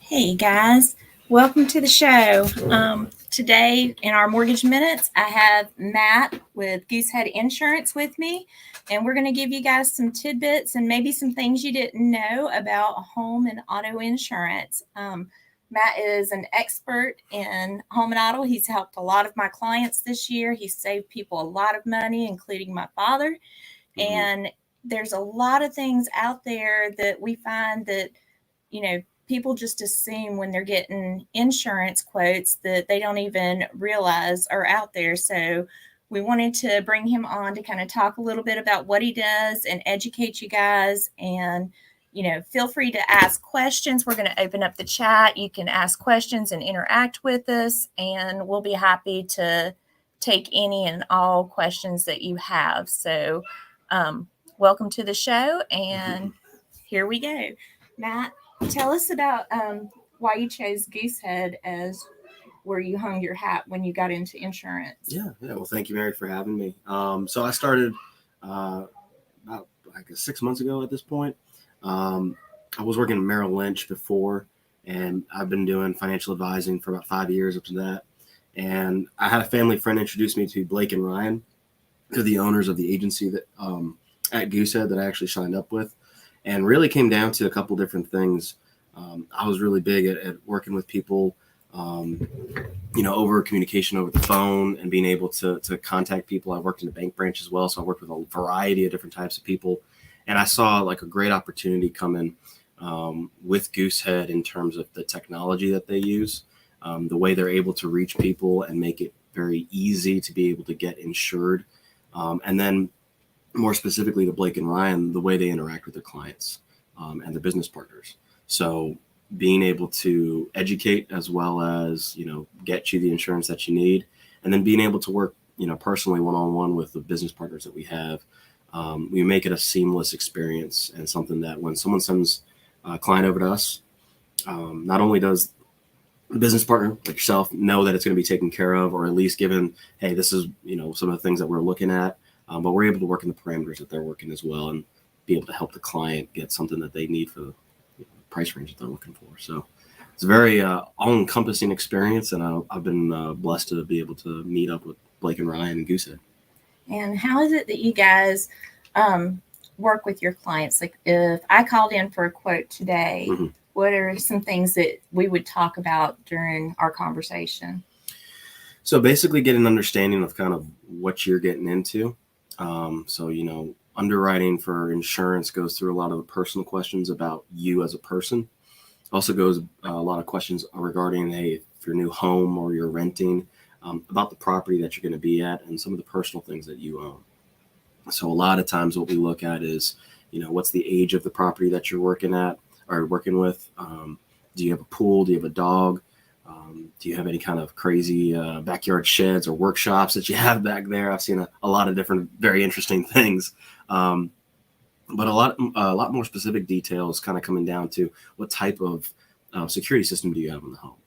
Hey guys, welcome to the show. Today in our Mortgage Minutes, I have Matt with Goosehead Insurance with me, and we're going to give you guys some tidbits and maybe some things you didn't know about home and auto insurance. Matt is an expert in home and auto. He's helped a lot of my clients this year. He's saved people a lot of money, including my father. And there's a lot of things out there that we find that people just assume when they're getting insurance quotes that they don't even realize are out there. So we wanted to bring him on to kind of talk a little bit about what he does and educate you guys. And, feel free to ask questions. We're going to open up the chat. You can ask questions and interact with us, and we'll be happy to take any and all questions that you have. So, welcome to the show, and here we go. Matt, tell us about why you chose Goosehead as where you hung your hat when you got into insurance. Yeah. Well, thank you, Mary, for having me. So I started about 6 months ago at this point. I was working at Merrill Lynch before, and I've been doing financial advising for about 5 years up to that. And I had a family friend introduce me to Blake and Ryan. They're the owners of the agency that at Goosehead that I actually signed up with. And really came down to a couple different things. I was really big at working with people, over communication over the phone and being able to contact people. I worked in a bank branch as well, so I worked with a variety of different types of people. And I saw like a great opportunity coming with Goosehead in terms of the technology that they use, the way they're able to reach people and make it very easy to be able to get insured. And then more specifically to Blake and Ryan, the way they interact with their clients and their business partners. So being able to educate as well as, get you the insurance that you need, and then being able to work, personally one-on-one with the business partners that we have. We make it a seamless experience and something that when someone sends a client over to us, not only does the business partner like yourself know that it's going to be taken care of, or at least given, hey, this is, some of the things that we're looking at, but we're able to work in the parameters that they're working as well and be able to help the client get something that they need for the price range that they're looking for. So it's a very all-encompassing experience, and I've been blessed to be able to meet up with Blake and Ryan and Goosehead. And how is it that you guys work with your clients? Like if I called in for a quote today, what are some things that we would talk about during our conversation? So basically get an understanding of kind of what you're getting into. Underwriting for insurance goes through a lot of the personal questions about you as a person. Also goes a lot of questions regarding, hey, if you're new home or you're renting, about the property that you're going to be at and some of the personal things that you own. So a lot of times what we look at is, what's the age of the property that you're working at or working with? Do you have a pool? Do you have a dog? Do you have any kind of crazy backyard sheds or workshops that you have back there? I've seen a lot of different, very interesting things. But a lot more specific details kind of coming down to what type of security system do you have in the home?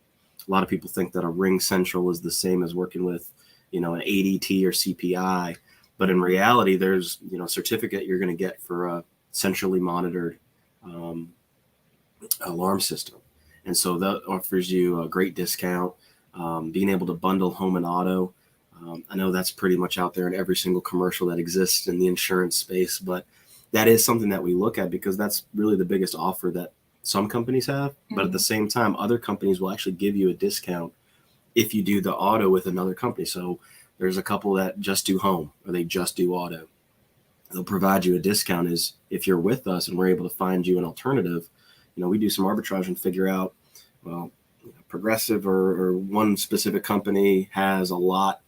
A lot of people think that a Ring Central is the same as working with, an ADT or CPI. But in reality, there's, a certificate you're going to get for a centrally monitored alarm system. And so that offers you a great discount. Being able to bundle home and auto. I know that's pretty much out there in every single commercial that exists in the insurance space, but that is something that we look at because that's really the biggest offer that some companies have. But at the same time, other companies will actually give you a discount if you do the auto with another company. So there's a couple that just do home or they just do auto. They'll provide you a discount as if you're with us and we're able to find you an alternative. We do some arbitrage and figure out, well, Progressive or one specific company has a lot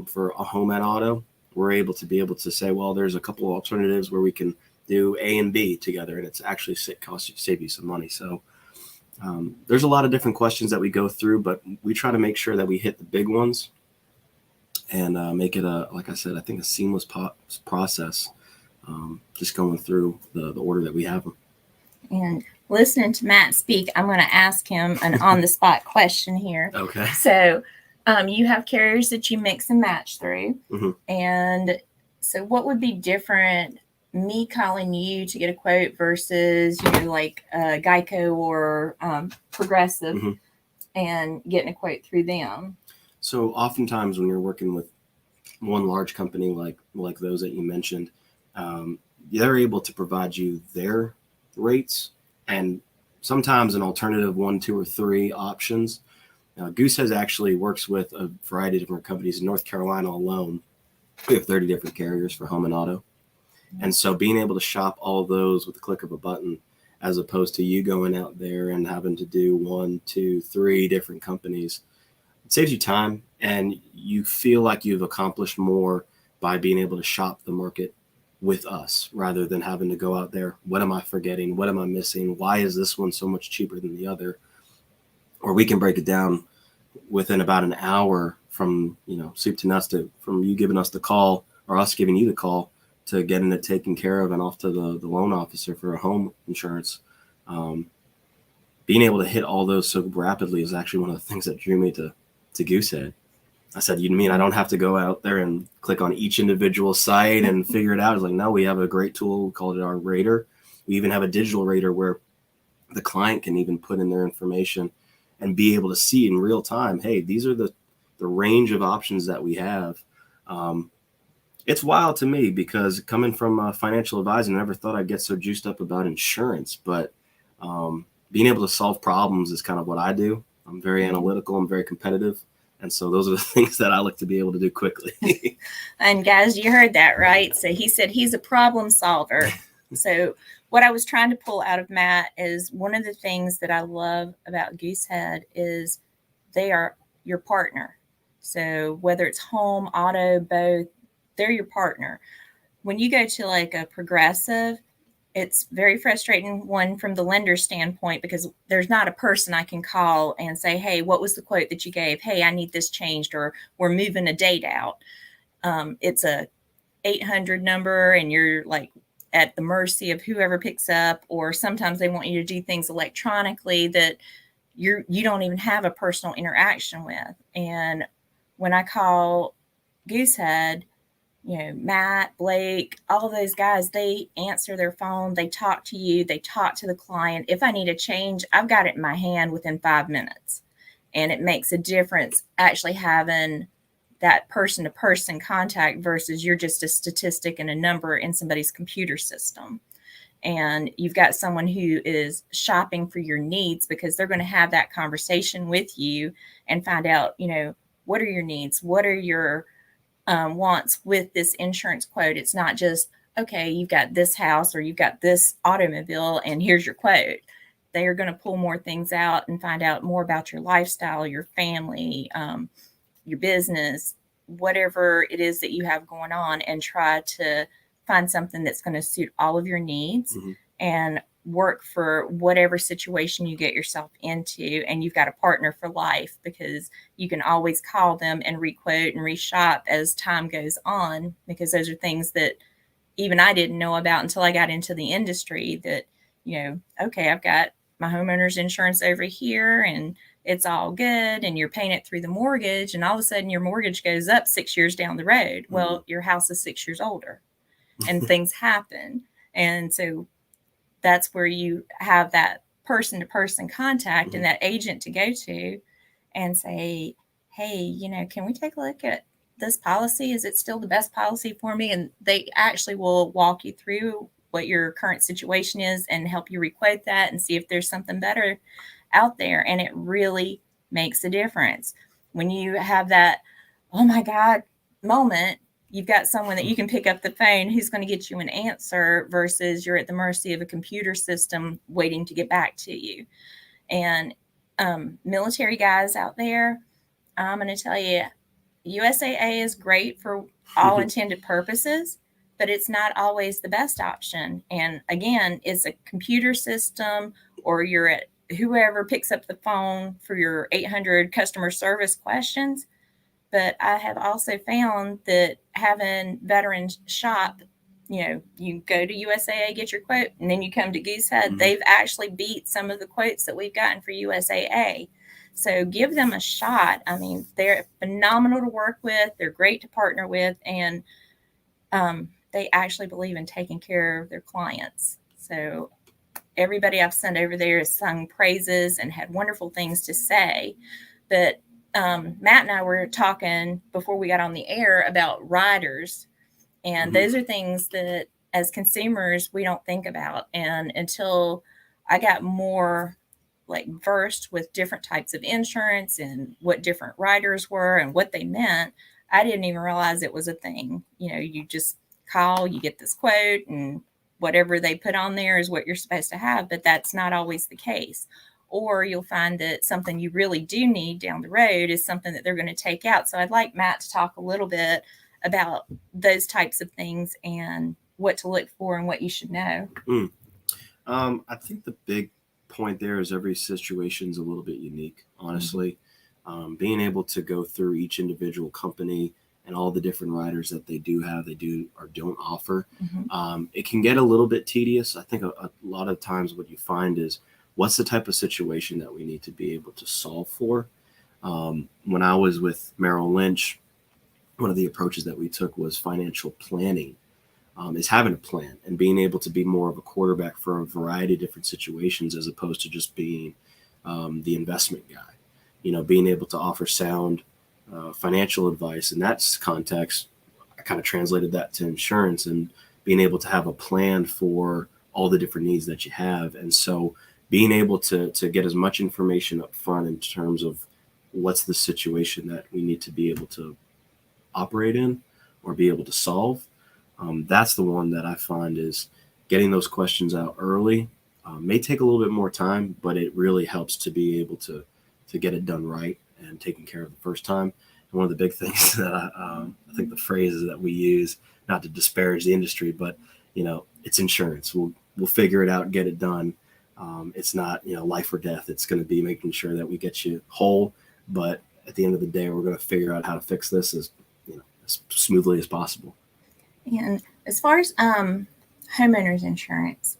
for a home and auto. We're able to say, well, there's a couple of alternatives where we can do A and B together, and it's actually save you some money. So there's a lot of different questions that we go through, but we try to make sure that we hit the big ones and make it like I said, I think a seamless process, just going through the order that we have them. And listening to Matt speak, I'm going to ask him an on-the-spot question here. Okay. So you have carriers that you mix and match through. And so what would be different me calling you to get a quote versus, like Geico or Progressive and getting a quote through them? So oftentimes when you're working with one large company like those that you mentioned, they're able to provide you their rates and sometimes an alternative 1, 2, or 3 options. Goosehead actually works with a variety of different companies. In North Carolina alone, we have 30 different carriers for home and auto. And so being able to shop all of those with the click of a button, as opposed to you going out there and having to do 1, 2, 3 different companies, it saves you time and you feel like you've accomplished more by being able to shop the market with us rather than having to go out there. What am I forgetting? What am I missing? Why is this one so much cheaper than the other? Or we can break it down within about an hour from, soup to nuts, from you giving us the call or us giving you the call to getting it taken care of and off to the loan officer for a home insurance. Being able to hit all those so rapidly is actually one of the things that drew me to Goosehead. I said, you mean I don't have to go out there and click on each individual site and figure it out? It's like, no, we have a great tool. We call it our rater. We even have a digital rater where the client can even put in their information and be able to see in real time, hey, these are the range of options that we have. It's wild to me because coming from financial advising, I never thought I'd get so juiced up about insurance, but being able to solve problems is kind of what I do. I'm very analytical. I'm very competitive. And so those are the things that I like to be able to do quickly. And guys, you heard that, right? So he said he's a problem solver. So what I was trying to pull out of Matt is one of the things that I love about Goosehead is they are your partner. So whether it's home, auto, both, they're your partner. When you go to like a Progressive, it's very frustrating, one from the lender standpoint, because there's not a person I can call and say, hey, what was the quote that you gave? Hey, I need this changed, or we're moving a date out. It's a 800 number and you're like at the mercy of whoever picks up, or sometimes they want you to do things electronically that you don't even have a personal interaction with. And when I call Goosehead, Matt, Blake, all of those guys, they answer their phone, they talk to you, they talk to the client. If I need a change, I've got it in my hand within 5 minutes. And it makes a difference actually having that person-to-person contact versus you're just a statistic and a number in somebody's computer system. And you've got someone who is shopping for your needs because they're going to have that conversation with you and find out, what are your needs? What are your wants with this insurance quote? It's not just, okay, you've got this house or you've got this automobile and here's your quote. They are going to pull more things out and find out more about your lifestyle, your family, your business, whatever it is that you have going on, and try to find something that's going to suit all of your needs and work for whatever situation you get yourself into. And you've got a partner for life because you can always call them and requote and reshop as time goes on, because those are things that even I didn't know about until I got into the industry, that, okay, I've got my homeowner's insurance over here and it's all good, and you're paying it through the mortgage, and all of a sudden your mortgage goes up 6 years down the road. Well, your house is 6 years older and things happen. And so that's where you have that person-to-person contact and that agent to go to and say, hey, can we take a look at this policy? Is it still the best policy for me? And they actually will walk you through what your current situation is and help you requote that and see if there's something better out there. And it really makes a difference. When you have that, oh my God moment, you've got someone that you can pick up the phone who's going to get you an answer versus you're at the mercy of a computer system waiting to get back to you. And military guys out there, I'm going to tell you, USAA is great for all intended purposes, but it's not always the best option. And again, it's a computer system, or you're at whoever picks up the phone for your 800 customer service questions. But I have also found that having veterans shop, you go to USAA, get your quote, and then you come to Goosehead. They've actually beat some of the quotes that we've gotten for USAA. So give them a shot. I mean, they're phenomenal to work with. They're great to partner with. And they actually believe in taking care of their clients. So everybody I've sent over there has sung praises and had wonderful things to say. But Matt and I were talking before we got on the air about riders, and those are things that as consumers we don't think about. And until I got more like versed with different types of insurance and what different riders were and what they meant, I didn't even realize it was a thing. You just call, you get this quote, and whatever they put on there is what you're supposed to have, but that's not always the case. Or you'll find that something you really do need down the road is something that they're going to take out. So I'd like Matt to talk a little bit about those types of things and what to look for and what you should know. I think the big point there is every situation is a little bit unique, honestly. Being able to go through each individual company and all the different riders that they do have, they do or don't offer, it can get a little bit tedious. I think a lot of times what you find is, what's the type of situation that we need to be able to solve for? When I was with Merrill Lynch, one of the approaches that we took was financial planning. Is having a plan and being able to be more of a quarterback for a variety of different situations, as opposed to just being the investment guy. Being able to offer sound financial advice in that context. I kind of translated that to insurance and being able to have a plan for all the different needs that you have. And so being able to get as much information up front in terms of what's the situation that we need to be able to operate in or be able to solve. That's the one that I find is getting those questions out early. May take a little bit more time, but it really helps to be able to get it done right and taken care of the first time. And one of the big things that I think the phrases that we use, not to disparage the industry, but it's insurance. We'll figure it out, get it done. It's not life or death. It's going to be making sure that we get you whole, but at the end of the day, we're going to figure out how to fix this as smoothly as possible. And as far as homeowners insurance,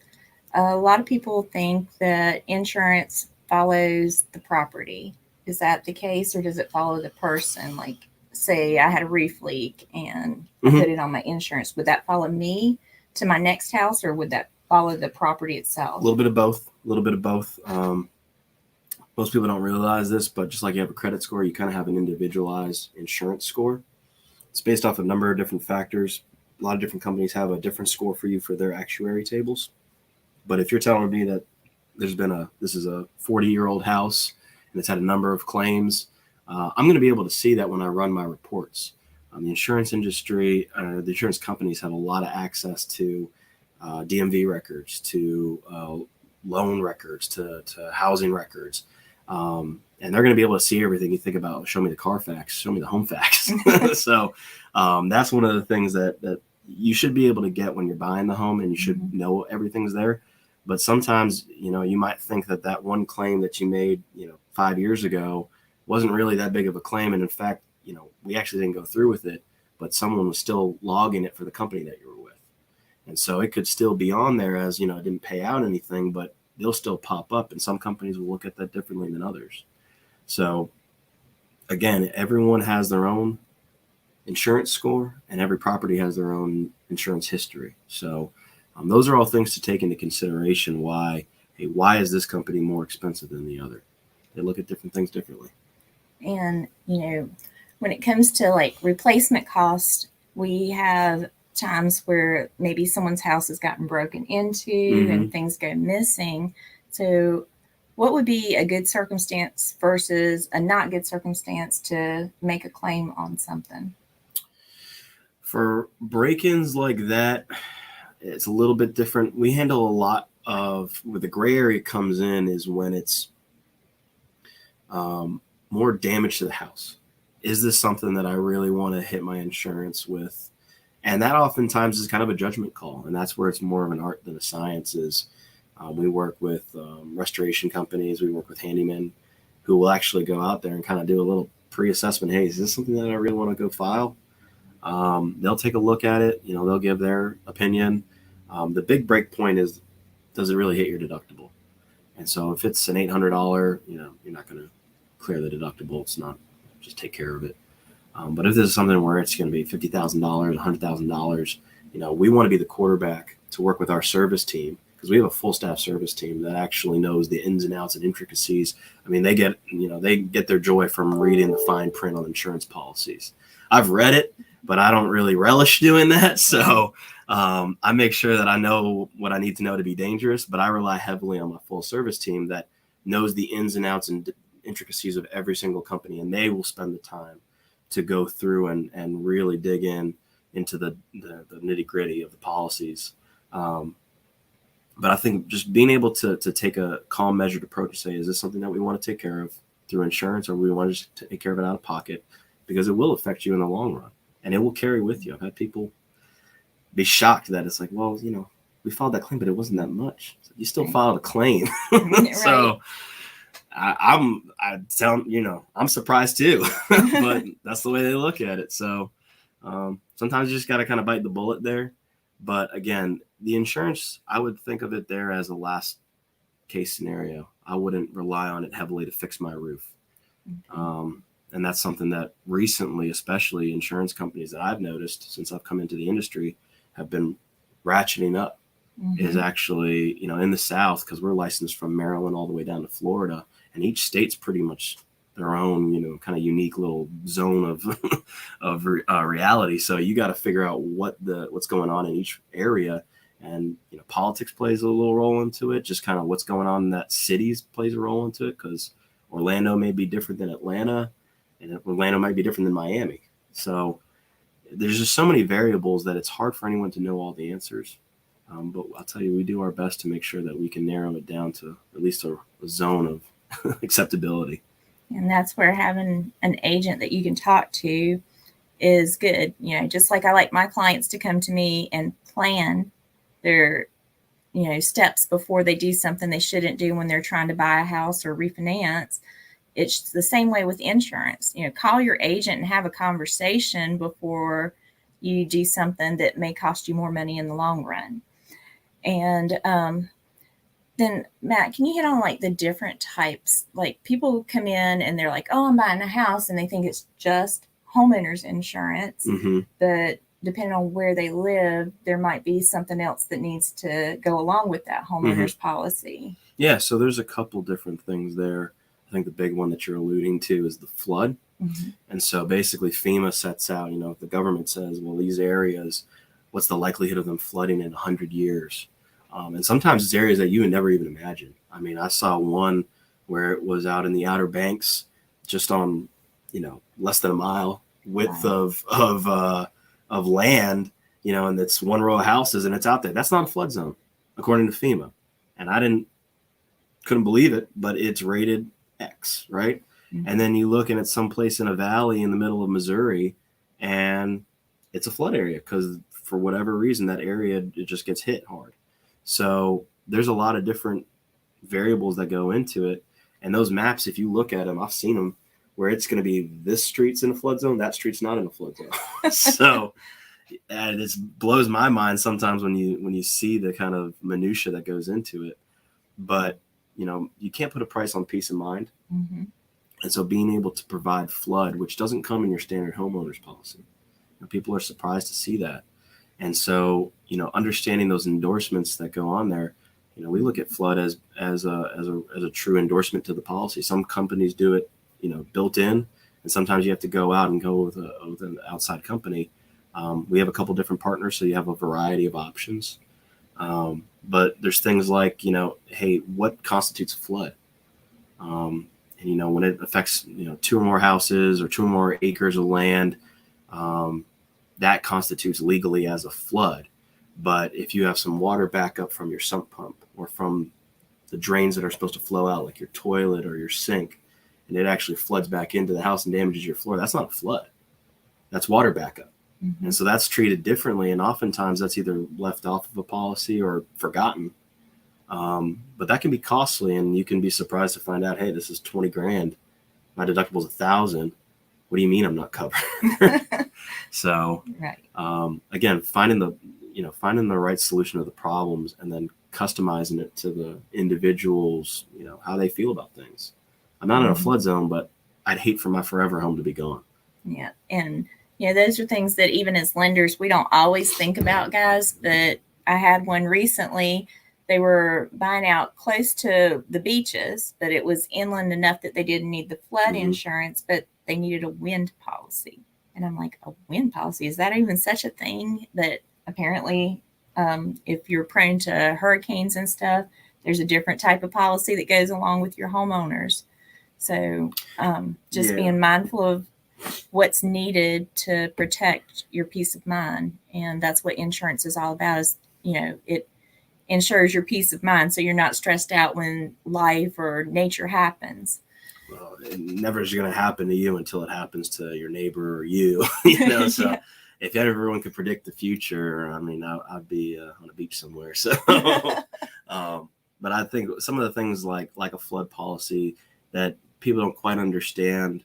a lot of people think that insurance follows the property. Is that the case, or does it follow the person? Like, say I had a roof leak and I put it on my insurance. Would that follow me to my next house, or would that follow the property itself? A little bit of both. Most people don't realize this, but just like you have a credit score, you kind of have an individualized insurance score. It's based off a number of different factors. A lot of different companies have a different score for you for their actuary tables. But if you're telling me that this is a 40-year-old house and it's had a number of claims, I'm going to be able to see that when I run my reports. The insurance industry, the insurance companies have a lot of access to DMV records, to loan records, to housing records. And they're going to be able to see everything you think about. Show me the Carfax, show me the home facts. So that's one of the things that you should be able to get when you're buying the home, and you should know everything's there. But sometimes, you might think that one claim that you made, 5 years ago wasn't really that big of a claim. And in fact, we actually didn't go through with it, but someone was still logging it for the company that you were with. And so it could still be on there as, it didn't pay out anything, but they'll still pop up. And some companies will look at that differently than others. So again, everyone has their own insurance score, and every property has their own insurance history. So those are all things to take into consideration. Why is this company more expensive than the other? They look at different things differently. And, when it comes to like replacement cost, we have times where maybe someone's house has gotten broken into and things go missing. So what would be a good circumstance versus a not good circumstance to make a claim on something? For break-ins like that, it's a little bit different. We handle a lot of, where the gray area comes in is when it's more damage to the house. Is this something that I really want to hit my insurance with? And that oftentimes is kind of a judgment call. And that's where it's more of an art than a science. We work with restoration companies. We work with handymen who will actually go out there and kind of do a little pre-assessment. Hey, is this something that I really want to go file? They'll take a look at it. They'll give their opinion. The big break point is, does it really hit your deductible? And so if it's an $800, you're not going to clear the deductible. It's not, just take care of it. But if this is something where it's going to be $50,000, $100,000, we want to be the quarterback to work with our service team, because we have a full staff service team that actually knows the ins and outs and intricacies. I mean, they get their joy from reading the fine print on insurance policies. I've read it, but I don't really relish doing that. So I make sure that I know what I need to know to be dangerous, but I rely heavily on my full service team that knows the ins and outs and intricacies of every single company, and they will spend the time to go through and really dig into the nitty gritty of the policies. But I think just being able to take a calm, measured approach and say, is this something that we want to take care of through insurance, or we want to just take care of it out of pocket? Because it will affect you in the long run, and it will carry with you. I've had people be shocked that it's like, well, we filed that claim, but it wasn't that much. So you still filed a claim. Right. So I'm surprised too, but that's the way they look at it. So sometimes you just got to kind of bite the bullet there. But again, the insurance, I would think of it there as a last case scenario. I wouldn't rely on it heavily to fix my roof. And that's something that recently, especially insurance companies that I've noticed since I've come into the industry, have been ratcheting up. Is actually, in the South, because we're licensed from Maryland all the way down to Florida, and each state's pretty much their own, kind of unique little zone of reality. So you got to figure out what's going on in each area, and politics plays a little role into it. Just kind of what's going on in that cities plays a role into it, because Orlando may be different than Atlanta, and Orlando might be different than Miami. So there's just so many variables that it's hard for anyone to know all the answers. But I'll tell you, we do our best to make sure that we can narrow it down to at least a zone of acceptability. And that's where having an agent that you can talk to is good. Just like I like my clients to come to me and plan their, steps before they do something they shouldn't do when they're trying to buy a house or refinance. It's the same way with insurance. Call your agent and have a conversation before you do something that may cost you more money in the long run. And then Matt, can you hit on like the different types? Like people come in and they're like, oh, I'm buying a house, and they think it's just homeowners insurance. But depending on where they live, there might be something else that needs to go along with that homeowners policy. Yeah, so there's a couple different things there. I think the big one that you're alluding to is the flood. And so basically FEMA sets out, the government says, well, these areas, what's the likelihood of them flooding in 100 years? And sometimes it's areas that you would never even imagine. I mean, I saw one where it was out in the Outer Banks, just on, less than a mile width of land, and it's one row of houses and it's out there. That's not a flood zone, according to FEMA. And couldn't believe it, but it's rated X, right? And then you look and it's someplace in a valley in the middle of Missouri, and it's a flood area because for whatever reason, that area, it just gets hit hard. So there's a lot of different variables that go into it. And those maps, if you look at them, I've seen them where it's going to be this street's in a flood zone, that street's not in a flood zone. So it blows my mind sometimes when you see the kind of minutia that goes into it. But, you can't put a price on peace of mind. And so being able to provide flood, which doesn't come in your standard homeowners policy, people are surprised to see that. And so, understanding those endorsements that go on there, we look at flood as a true endorsement to the policy. Some companies do it, built in, and sometimes you have to go out and go with an outside company. We have a couple different partners, so you have a variety of options. But there's things like, hey, what constitutes a flood? And, when it affects, 2 or more houses or 2 or more acres of land, that constitutes legally as a flood. But if you have some water backup from your sump pump or from the drains that are supposed to flow out, like your toilet or your sink, and it actually floods back into the house and damages your floor, that's not a flood. That's water backup. And so that's treated differently. And oftentimes that's either left off of a policy or forgotten. But that can be costly, and you can be surprised to find out, hey, this is $20,000. My deductible's $1,000. What do you mean I'm not covered? So, again, finding the right solution to the problems and then customizing it to the individuals, how they feel about things. I'm not in a flood zone, but I'd hate for my forever home to be gone. Yeah. And those are things that even as lenders, we don't always think about, guys. But I had one recently. They were buying out close to the beaches, but it was inland enough that they didn't need the flood insurance, but they needed a wind policy. And I'm like, a wind policy? Is that even such a thing? But apparently, if you're prone to hurricanes and stuff, there's a different type of policy that goes along with your homeowners. So just being mindful of what's needed to protect your peace of mind. And that's what insurance is all about, is, it ensures your peace of mind, so you're not stressed out when life or nature happens. Well, it never is going to happen to you until it happens to your neighbor or you. So if everyone could predict the future, I mean, I'd be on a beach somewhere. So, but I think some of the things like a flood policy that people don't quite understand,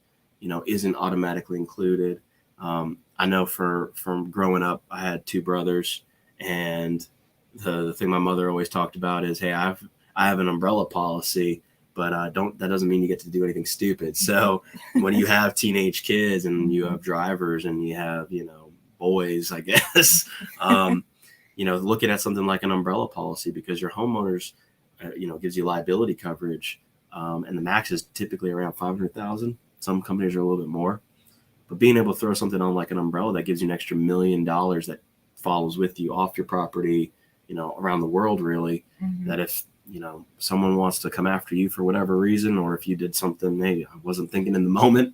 isn't automatically included. I know from growing up, I had two brothers, and the thing my mother always talked about is, hey, I have an umbrella policy, but that doesn't mean you get to do anything stupid. So when you have teenage kids and you have drivers and you have, boys, I guess, looking at something like an umbrella policy, because your homeowners, gives you liability coverage. And the max is typically around 500,000. Some companies are a little bit more, but being able to throw something on like an umbrella that gives you an extra $1 million that follows with you off your property, around the world, really, that if, someone wants to come after you for whatever reason, or if you did something, hey, I wasn't thinking in the moment,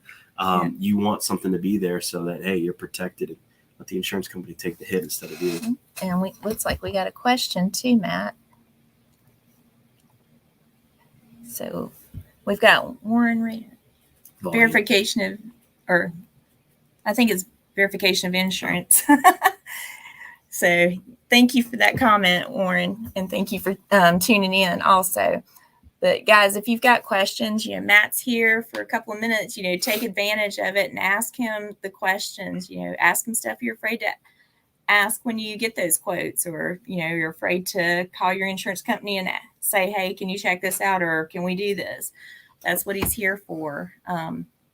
you want something to be there so that, hey, you're protected, and let the insurance company take the hit instead of you. And looks like we got a question too, Matt. So we've got Warren verification of, or I think it's verification of insurance. So thank you for that comment, Warren, and thank you for tuning in also. But guys, if you've got questions, Matt's here for a couple of minutes, take advantage of it and ask him the questions, ask him stuff you're afraid to ask when you get those quotes, or, you're afraid to call your insurance company and say, hey, can you check this out? Or can we do this? That's what he's here for.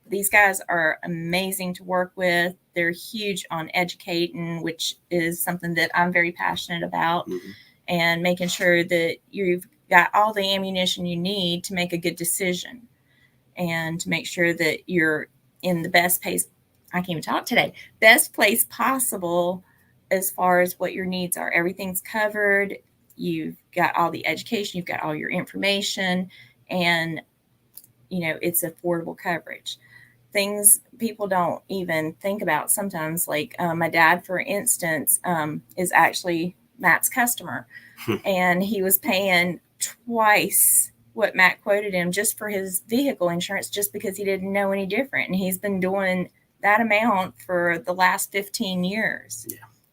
These guys are amazing to work with. They're huge on educating, which is something that I'm very passionate about, and making sure that you've got all the ammunition you need to make a good decision, and to make sure that you're in the best place. I can't even talk today. Best place possible as far as what your needs are. Everything's covered. You've got all the education. You've got all your information, and it's affordable coverage. Things people don't even think about sometimes, like my dad, for instance, is actually Matt's customer, and he was paying twice what Matt quoted him just for his vehicle insurance, just because he didn't know any different. And he's been doing that amount for the last 15 years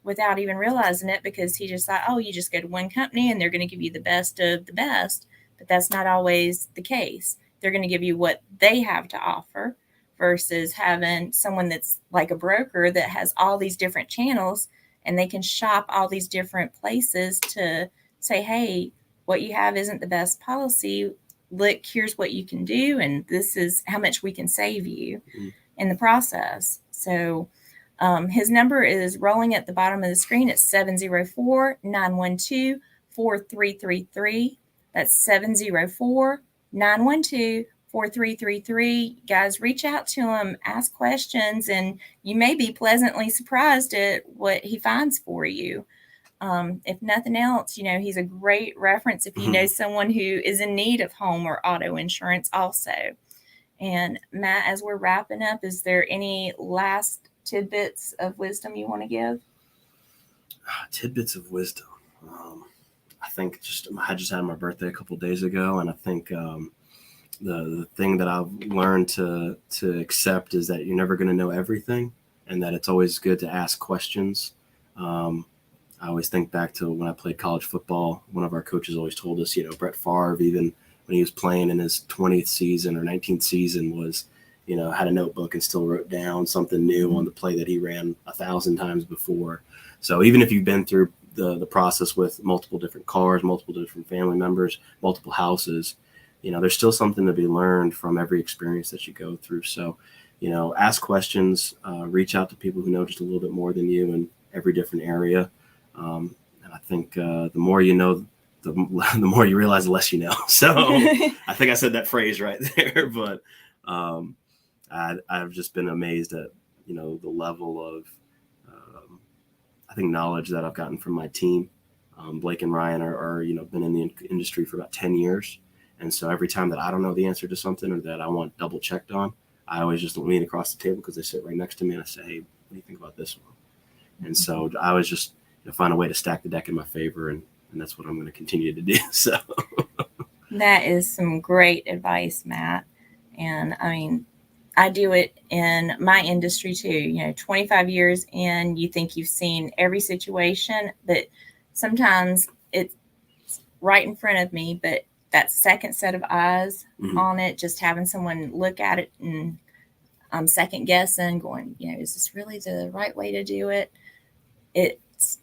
without even realizing it, because he just thought, oh, you just go to one company and they're going to give you the best of the best. But that's not always the case. They're going to give you what they have to offer, versus having someone that's like a broker that has all these different channels, and they can shop all these different places to say, hey, what you have isn't the best policy. Look, here's what you can do, and this is how much we can save you in the process. So his number is rolling at the bottom of the screen. It's 704-912-4333. That's 704-912-4333. Guys, reach out to him, ask questions, and you may be pleasantly surprised at what he finds for you. If nothing else, he's a great reference if you know someone who is in need of home or auto insurance also. And Matt, as we're wrapping up, is there any last tidbits of wisdom you want to give? Tidbits of wisdom. I think I just had my birthday a couple of days ago, and I think the thing that I've learned to accept is that you're never going to know everything, and that it's always good to ask questions. I always think back to when I played college football. One of our coaches always told us, Brett Favre, even when he was playing in his 20th season or 19th season, was, had a notebook and still wrote down something new on the play that he ran 1,000 times before. So even if you've been through the process with multiple different cars, multiple different family members, multiple houses, there's still something to be learned from every experience that you go through. So, ask questions, reach out to people who know just a little bit more than you in every different area. And I think the more you know, the more you realize, the less you know. So I think I said that phrase right there, but I've just been amazed at, the level of, I think, knowledge that I've gotten from my team. Blake and Ryan are been in the industry for about 10 years. And so every time that I don't know the answer to something or that I want double checked on, I always just lean across the table because they sit right next to me and I say, hey, what do you think about this one? And so I always just find a way to stack the deck in my favor. And that's what I'm going to continue to do. So that is some great advice, Matt. And I mean, I do it in my industry too. 25 years in, you think you've seen every situation, but sometimes it's right in front of me, but that second set of eyes on it, just having someone look at it and I'm second guessing, going, is this really the right way to do it? It's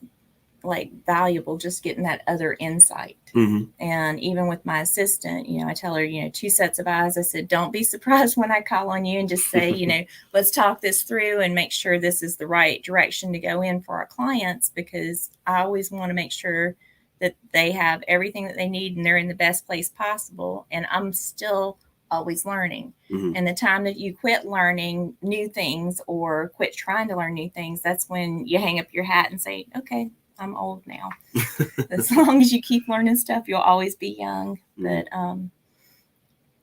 like valuable just getting that other insight. And even with my assistant, I tell her, 2 sets of eyes. I said, don't be surprised when I call on you and just say, let's talk this through and make sure this is the right direction to go in for our clients, because I always want to make sure that they have everything that they need and they're in the best place possible. And I'm still always learning. And the time that you quit learning new things or quit trying to learn new things, that's when you hang up your hat and say, okay, I'm old now. As long as you keep learning stuff, you'll always be young. But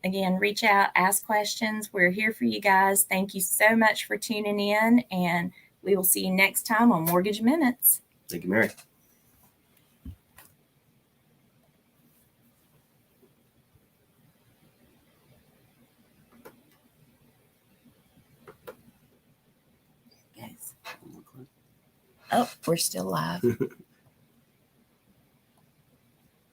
again, reach out, ask questions. We're here for you guys. Thank you so much for tuning in, and we will see you next time on Mortgage Minutes. Thank you, Mary. Oh, we're still live.